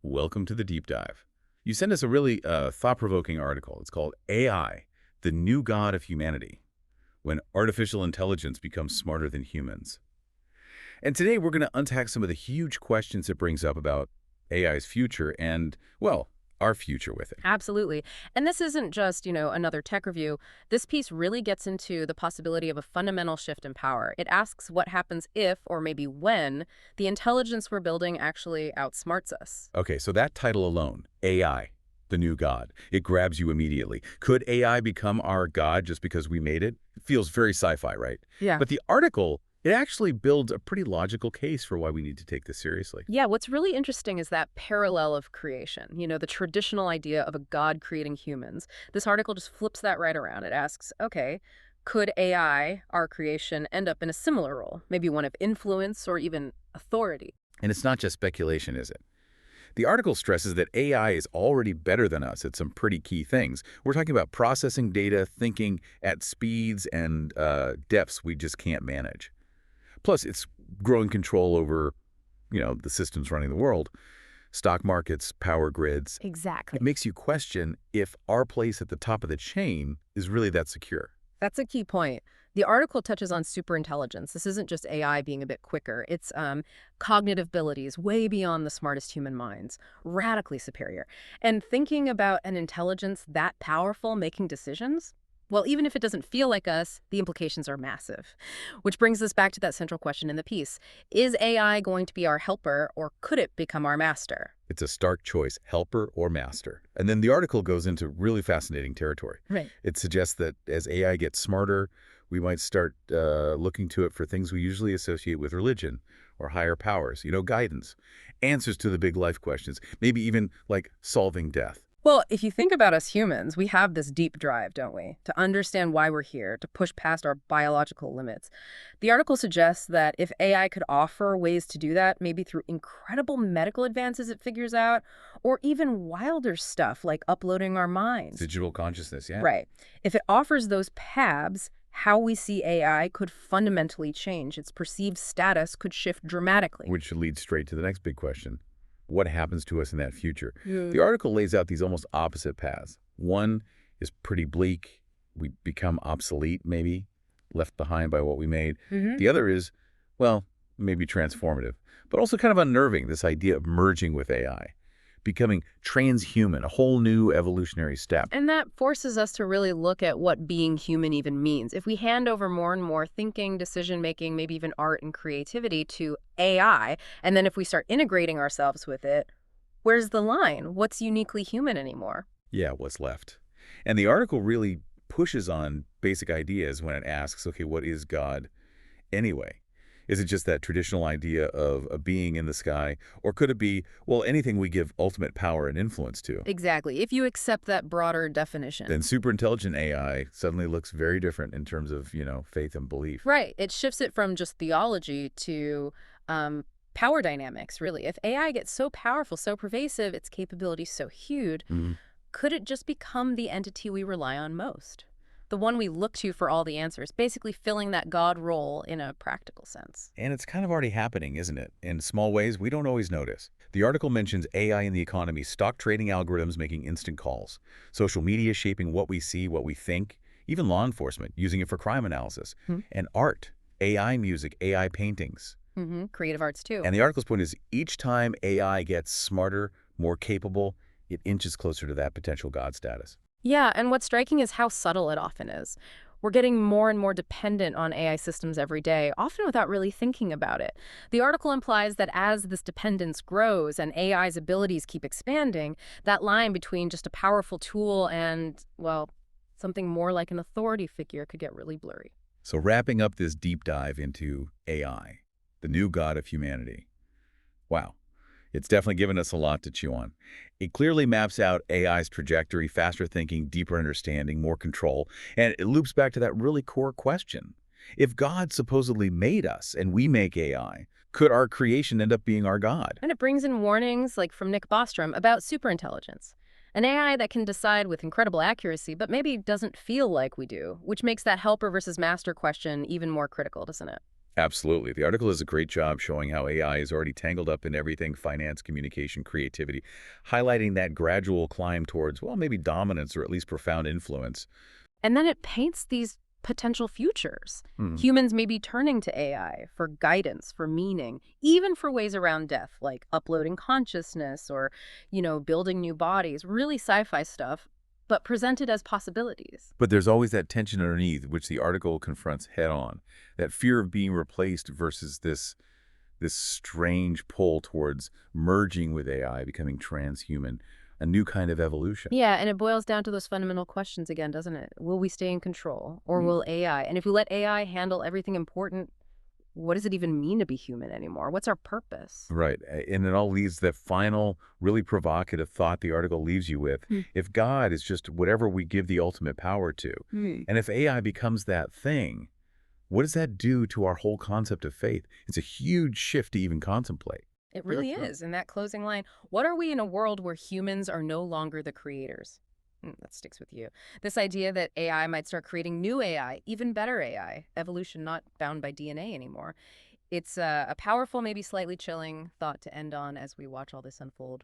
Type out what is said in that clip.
welcome to the deep dive. You sent us a really thought-provoking article. It's called AI, the New God of Humanity, when artificial intelligence becomes smarter than humans. And today we're going to unpack some of the huge questions it brings up about AI's future and, well, our future with it. Absolutely. And this isn't just, another tech review. This piece really gets into the possibility of a fundamental shift in power. It asks what happens if, or maybe when, the intelligence we're building actually outsmarts us. Okay, so that title alone, AI, the new God, it grabs you immediately. Could AI become our God just because we made it? It feels very sci-fi, right? Yeah. But the article, it actually builds a pretty logical case for why we need to take this seriously. Yeah, what's really interesting is that parallel of creation, the traditional idea of a god creating humans. This article just flips that right around. It asks, okay, could AI, our creation, end up in a similar role, maybe one of influence or even authority? And it's not just speculation, is it? The article stresses that AI is already better than us at some pretty key things. We're talking about processing data, thinking at speeds and depths we just can't manage. Plus, it's growing control over, the systems running the world, stock markets, power grids. Exactly. It makes you question if our place at the top of the chain is really that secure. That's a key point. The article touches on superintelligence. This isn't just AI being a bit quicker. It's cognitive abilities way beyond the smartest human minds, radically superior. And thinking about an intelligence that powerful making decisions, well, even if it doesn't feel like us, the implications are massive. Which brings us back to that central question in the piece. Is AI going to be our helper, or could it become our master? It's a stark choice, helper or master. And then the article goes into really fascinating territory. Right. It suggests that as AI gets smarter, we might start looking to it for things we usually associate with religion or higher powers, guidance, answers to the big life questions, maybe even like solving death. Well, if you think about us humans, we have this deep drive, don't we? To understand why we're here, to push past our biological limits. The article suggests that if AI could offer ways to do that, maybe through incredible medical advances it figures out, or even wilder stuff like uploading our minds. Digital consciousness, yeah. Right. If it offers those paths, how we see AI could fundamentally change. Its perceived status could shift dramatically. Which leads straight to the next big question. What happens to us in that future? Yeah. The article lays out these almost opposite paths. One is pretty bleak. We become obsolete, maybe, left behind by what we made. The other is, well, maybe transformative, but also kind of unnerving, this idea of merging with AI, becoming transhuman, a whole new evolutionary step. And that forces us to really look at what being human even means. If we hand over more and more thinking, decision-making, maybe even art and creativity to AI, and then if we start integrating ourselves with it, where's the line? What's uniquely human anymore? Yeah, what's left? And the article really pushes on basic ideas when it asks, okay, what is God anyway? Is it just that traditional idea of a being in the sky? Or could it be, well, anything we give ultimate power and influence to? Exactly. If you accept that broader definition. Then superintelligent AI suddenly looks very different in terms of, faith and belief. Right. It shifts it from just theology to power dynamics, really. If AI gets so powerful, so pervasive, its capabilities so huge, could it just become the entity we rely on most? The one we look to for all the answers, basically filling that God role in a practical sense. And it's kind of already happening, isn't it? In small ways we don't always notice. The article mentions AI in the economy, stock trading algorithms making instant calls, social media shaping what we see, what we think, even law enforcement using it for crime analysis, and art, AI music, AI paintings. Creative arts, too. And the article's point is each time AI gets smarter, more capable, it inches closer to that potential God status. Yeah, and what's striking is how subtle it often is. We're getting more and more dependent on AI systems every day, often without really thinking about it. The article implies that as this dependence grows and AI's abilities keep expanding, that line between just a powerful tool and, well, something more like an authority figure could get really blurry. So wrapping up this deep dive into AI, the new God of humanity. Wow. It's definitely given us a lot to chew on. It clearly maps out AI's trajectory, faster thinking, deeper understanding, more control, and it loops back to that really core question. If God supposedly made us and we make AI, could our creation end up being our God? And it brings in warnings like from Nick Bostrom about superintelligence. An AI that can decide with incredible accuracy, but maybe doesn't feel like we do, which makes that helper versus master question even more critical, doesn't it? Absolutely. The article does a great job showing how AI is already tangled up in everything finance, communication, creativity, highlighting that gradual climb towards, well, maybe dominance or at least profound influence. And then it paints these potential futures. Hmm. Humans may be turning to AI for guidance, for meaning, even for ways around death, like uploading consciousness or, building new bodies, really sci-fi stuff, but presented as possibilities. But there's always that tension underneath, which the article confronts head on. That fear of being replaced versus this strange pull towards merging with AI, becoming transhuman, a new kind of evolution. Yeah, and it boils down to those fundamental questions again, doesn't it? Will we stay in control or Mm. will AI? And if we let AI handle everything important, what does it even mean to be human anymore? What's our purpose? Right. And it all leads to the final, really provocative thought the article leaves you with. Hmm. If God is just whatever we give the ultimate power to, Hmm. and if AI becomes that thing, what does that do to our whole concept of faith? It's a huge shift to even contemplate. It really is. In that closing line, what are we in a world where humans are no longer the creators? That sticks with you. This idea that AI might start creating new AI, even better AI, evolution not bound by DNA anymore. It's a powerful, maybe slightly chilling thought to end on as we watch all this unfold.